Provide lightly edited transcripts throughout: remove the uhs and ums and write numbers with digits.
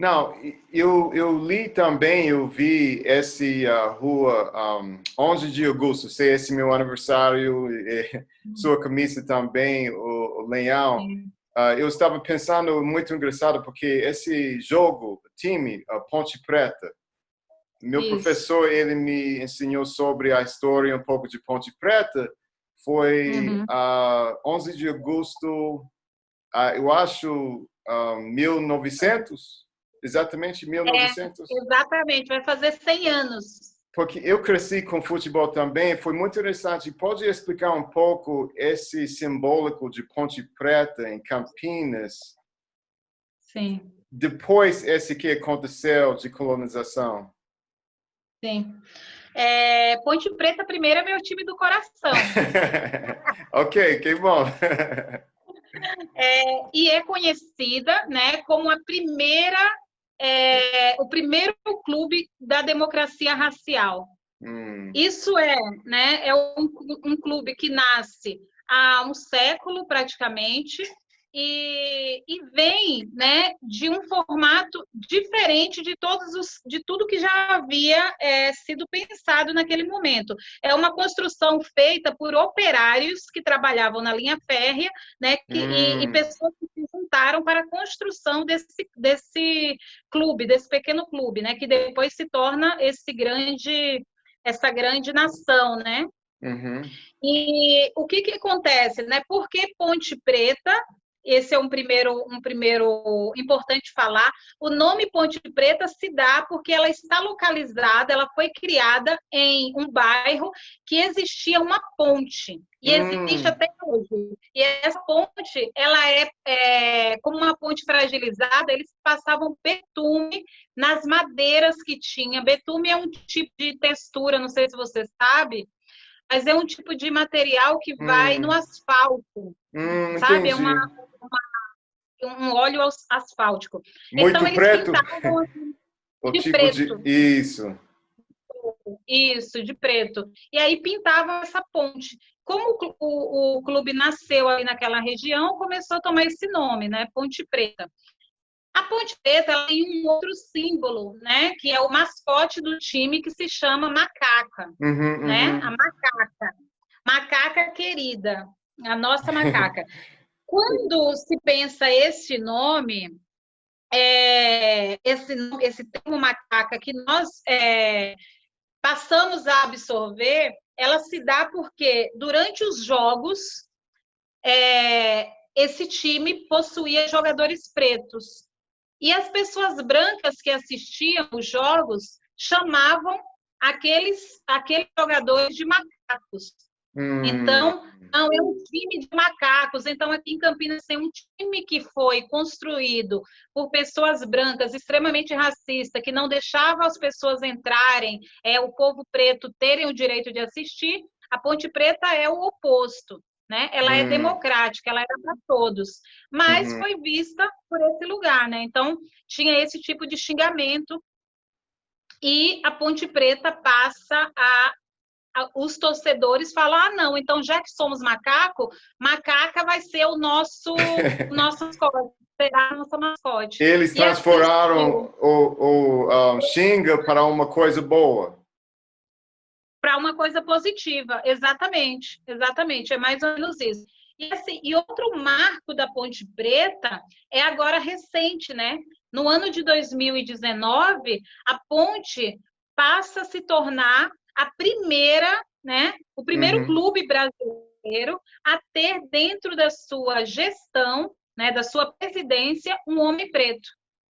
Não, eu li também, eu vi esse rua 11 de agosto, se esse meu aniversário, sua camisa também, o Leão. Sim. Eu estava pensando, muito engraçado, porque esse jogo, time, Ponte Preta, meu Isso. professor, ele me ensinou sobre a história um pouco de Ponte Preta, foi Uhum. 11 de agosto, eu acho, 1900, exatamente É, 1900. exatamente, vai fazer 100 anos. Porque eu cresci com futebol também, foi muito interessante. Pode explicar um pouco esse simbólico de Ponte Preta em Campinas, Sim, depois esse que aconteceu de colonização? sim. Ponte Preta primeiro é meu time do coração. Ok, que bom. E é conhecida, né, como o primeiro clube da democracia racial. Hum, Isso é um clube que nasce há um século praticamente e vem, né, de um formato diferente de tudo que já havia sido pensado naquele momento. É uma construção feita por operários que trabalhavam na linha férrea, né, e hum, pessoas que se juntaram para a construção desse clube, desse pequeno clube, né, que depois se torna essa grande nação, né? uhum, E o que acontece, né? Por que Ponte Preta? Esse é um primeiro importante falar. O nome Ponte Preta se dá porque ela está localizada, ela foi criada em um bairro que existia uma ponte. E existe hum, até hoje. E essa ponte, ela como uma ponte fragilizada, eles passavam betume nas madeiras que tinha. Betume é um tipo de textura, não sei se você sabe, mas é um tipo de material que vai no hum, asfalto, sabe? entendi. Um óleo asfáltico. Então, Muito eles preto? pintavam O de tipo de... preto, Isso. isso, de preto. E aí pintavam essa ponte. Como o clube nasceu ali naquela região, começou a tomar esse nome, né? Ponte Preta. A Ponte Preta ela tem um outro símbolo, né? Que é o mascote do time, que se chama macaca, Uhum, né? A uhum. macaca querida, a nossa macaca. Quando se pensa esse nome, esse termo macaca que nós passamos a absorver, ela se dá porque durante os jogos esse time possuía jogadores pretos. E as pessoas brancas que assistiam os jogos chamavam aqueles jogadores de macacos. Hum, Então, não, é um time de macacos. Então, aqui em Campinas tem um time que foi construído por pessoas brancas extremamente racistas, que não deixavam as pessoas entrarem, o povo preto terem o direito de assistir. A Ponte Preta é o oposto, né? Ela é hum, democrática, ela era para todos, mas uhum. foi vista por esse lugar, né? Então, tinha esse tipo de xingamento e a Ponte Preta passa os torcedores falam: ah, não, então já que somos macaco, macaca vai ser o nosso mascote, será a nossa mascote. Eles E assim transformaram o Xinga para uma coisa boa. para uma coisa positiva, exatamente, exatamente, é mais ou menos isso. E, assim, e outro marco da Ponte Preta é agora recente, né? No ano de 2019, a ponte passa a se tornar a primeira, né? O primeiro Uhum. clube brasileiro a ter dentro da sua gestão, né, da sua presidência, um homem preto.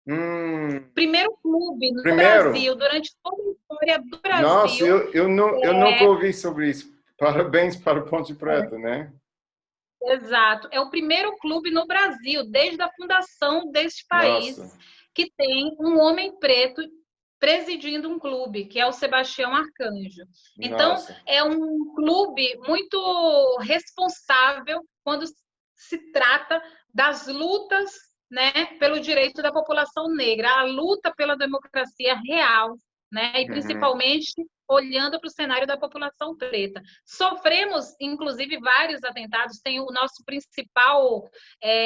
Hum. Primeiro clube no Primeiro, Brasil, durante toda a história do nossa, Brasil, eu nunca ouvi sobre isso. Parabéns para o Ponte Preta, né? exato. É o primeiro clube no Brasil, desde a fundação deste país, Nossa, que tem um homem preto presidindo um clube, que é o Sebastião Arcanjo. Então, nossa. é um clube muito responsável quando se trata das lutas, né, pelo direito da população negra, a luta pela democracia real, né, e Uhum. principalmente olhando para o cenário da população preta. Sofremos, inclusive, vários atentados. Tem o nosso principal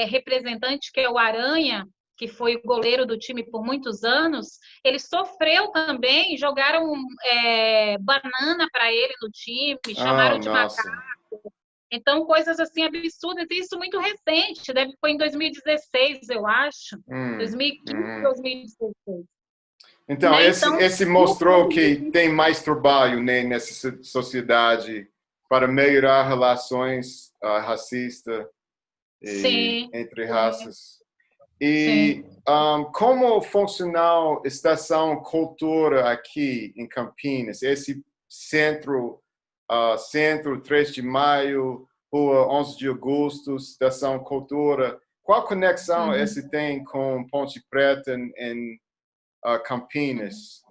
representante, que é o Aranha, que foi o goleiro do time por muitos anos, ele sofreu também, jogaram banana para ele no time, Oh, chamaram de nossa. macaco. Então, coisas assim absurdas, e isso muito recente, foi em 2016, eu acho, Hum, 2015, hum. 2016. Então, Né? Então, esse no mostrou caso que tem mais trabalho, né, nessa sociedade para melhorar relações racistas sim, entre sim, raças. E sim. como funcional estação cultura aqui em Campinas? Esse centro, centro 3 de maio, rua 11 de agosto, estação cultura. Qual conexão Uhum, esse tem com Ponte Preta em uhum. Campinas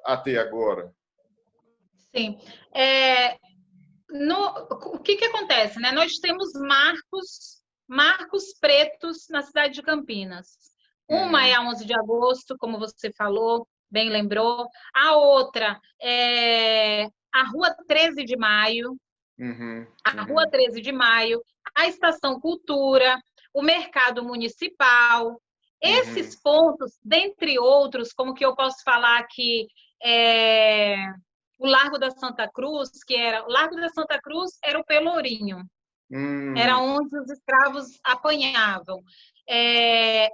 até agora? Sim. O que que acontece, né? Nós temos marcos pretos na cidade de Campinas. Uma é Uhum, a 11 de agosto, como você falou, bem lembrou. A outra é a Rua 13 de Maio, uhum, a Rua uhum, 13 de Maio, a Estação Cultura, o Mercado Municipal. uhum, Esses pontos, dentre outros, como que eu posso falar aqui, é, o Largo da Santa Cruz, o Largo da Santa Cruz era o Pelourinho, era uhum. onde os escravos apanhavam.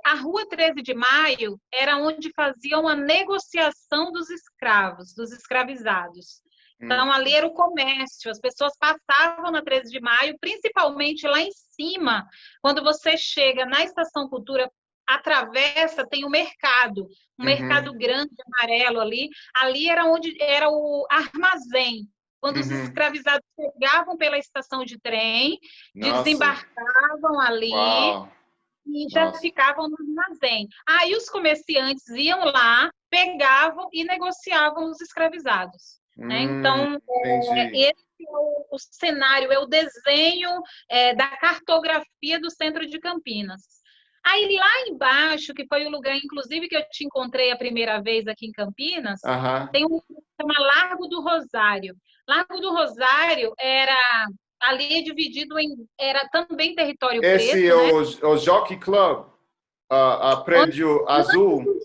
A Rua 13 de Maio era onde faziam a negociação dos escravos, dos escravizados. Então, ali era o comércio, as pessoas passavam na 13 de Maio, principalmente lá em cima, quando você chega na Estação Cultura, atravessa, tem o mercado, um mercado Uhum, grande, amarelo ali. Ali era onde era o armazém. Quando os uhum. escravizados chegavam pela estação de trem, Nossa, desembarcavam ali uau, e já nossa. ficavam no armazém. Aí os comerciantes iam lá, pegavam e negociavam os escravizados. Né? Então, Entendi. esse é o cenário, é o desenho da cartografia do centro de Campinas. Aí lá embaixo, que foi o lugar, inclusive, que eu te encontrei a primeira vez aqui em Campinas, Aham. tem um que se chama Largo do Rosário. Largo do Rosário ali é dividido era também território Esse é preto, né? o Jockey Club, a Antes, prédio antes azul, do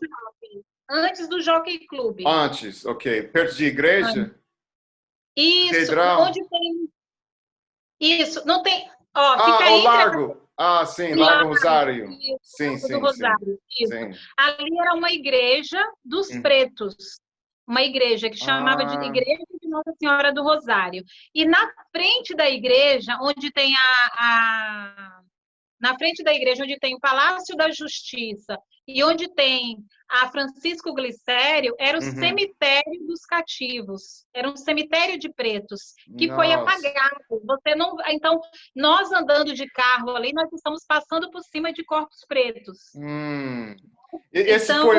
antes do Jockey Club. antes, ok. Perto de Antes. igreja, Isso, catedral. onde tem. Isso, não tem. Ó, Ah, fica o entre a Largo. Ah, sim, Largo Largo Rosário. e Sim, do sim, sim, Rosário. Isso. sim. Ali era uma igreja dos Hum. pretos. Uma igreja que chamava de Ah, Igreja de Nossa Senhora do Rosário. E na frente da igreja, onde tem na frente da igreja, onde tem o Palácio da Justiça e onde tem a Francisco Glicério, era o uhum. cemitério dos cativos. Era um cemitério de pretos que foi Nossa. apagado. Você não, então, nós andando de carro ali, nós estamos passando por cima de corpos pretos. Hum. Então,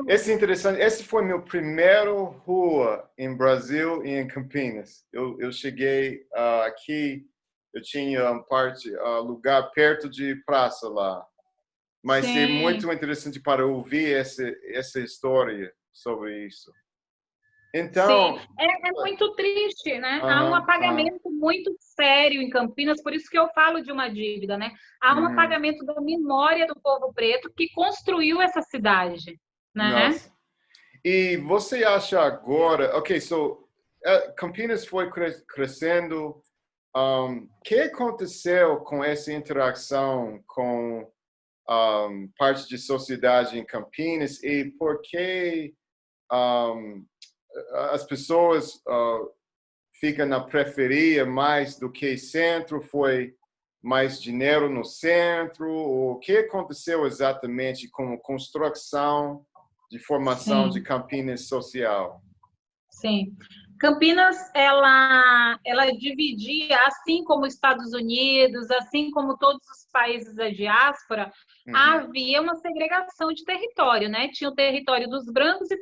Esse é interessante. Esse foi meu primeiro rua em Brasil e em Campinas. Eu cheguei aqui, eu tinha lugar perto de praça lá. Mas é sim, muito interessante para ouvir essa história sobre isso. sim, Então, é muito triste, né? Há um aham, aham, apagamento muito sério em Campinas, por isso que eu falo de uma dívida, né? Há um uhum, apagamento da memória do povo preto que construiu essa cidade, né? nossa. E você acha agora, ok, Campinas foi crescendo. O que aconteceu com essa interação com parte de sociedade em Campinas e por que um, as pessoas ficam na periferia mais do que centro? Foi mais dinheiro no centro? O que aconteceu exatamente com a construção de formação de Sim, Campinas social? sim. Campinas, ela dividia, assim como os Estados Unidos, assim como todos os países da diáspora, Uhum, havia uma segregação de território, né? Tinha o território dos brancos e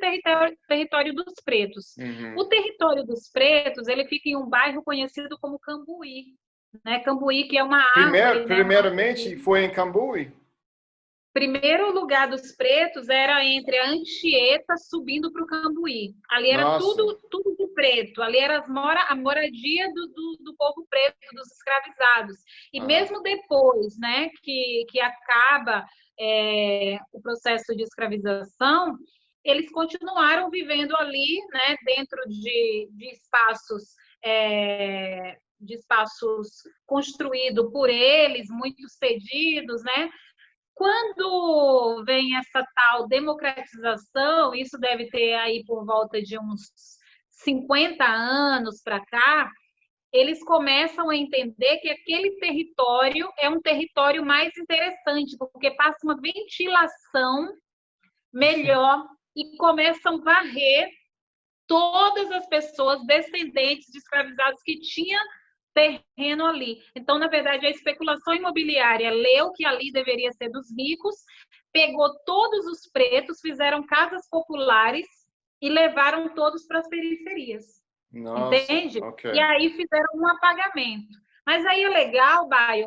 território dos pretos. uhum. O território dos pretos, ele fica em um bairro conhecido como Cambuí, né? Cambuí, que é uma árvore, né? Primeiramente, foi em Cambuí. Primeiro lugar dos pretos era entre a Anchieta subindo para o Cambuí. Ali era Nossa. tudo de preto. Ali era a moradia do povo preto, dos escravizados. E Aham. mesmo depois, né, que acaba o processo de escravização, eles continuaram vivendo ali, né, dentro de espaços construídos por eles, muito cedidos, né? Quando vem essa tal democratização, isso deve ter aí por volta de uns 50 anos para cá, eles começam a entender que aquele território é um território mais interessante, porque passa uma ventilação melhor e começam a varrer todas as pessoas descendentes de escravizados que tinham terreno ali. Então, na verdade, a especulação imobiliária leu que ali deveria ser dos ricos, pegou todos os pretos, fizeram casas populares e levaram todos para as periferias. Nossa, entende? ok. E aí fizeram um apagamento. Mas aí é legal, Baio,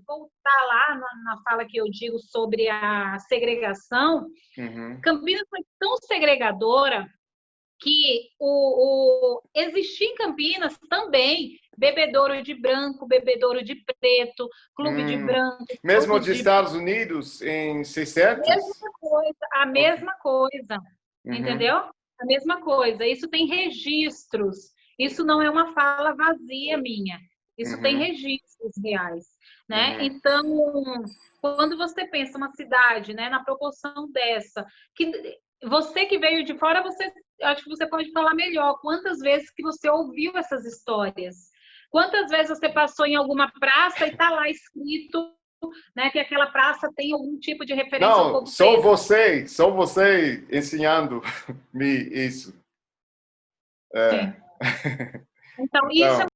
voltar lá na fala que eu digo sobre a segregação. Uhum. Campinas foi tão segregadora que existia em Campinas também bebedouro de branco, bebedouro de preto, clube de branco, Mesmo clube de Estados Unidos, em 60? a mesma coisa, Uhum. entendeu? A mesma coisa. Isso tem registros. Isso não é uma fala vazia minha. Isso tem registros reais, né? Então, quando você pensa uma cidade, né, na proporção dessa, que você que veio de fora, acho que você pode falar melhor. Quantas vezes que você ouviu essas histórias? Quantas vezes você passou em alguma praça e está lá escrito, né, que aquela praça tem algum tipo de referência ao povo preto? Só você ensinando-me isso. Sim. Então, isso Então, é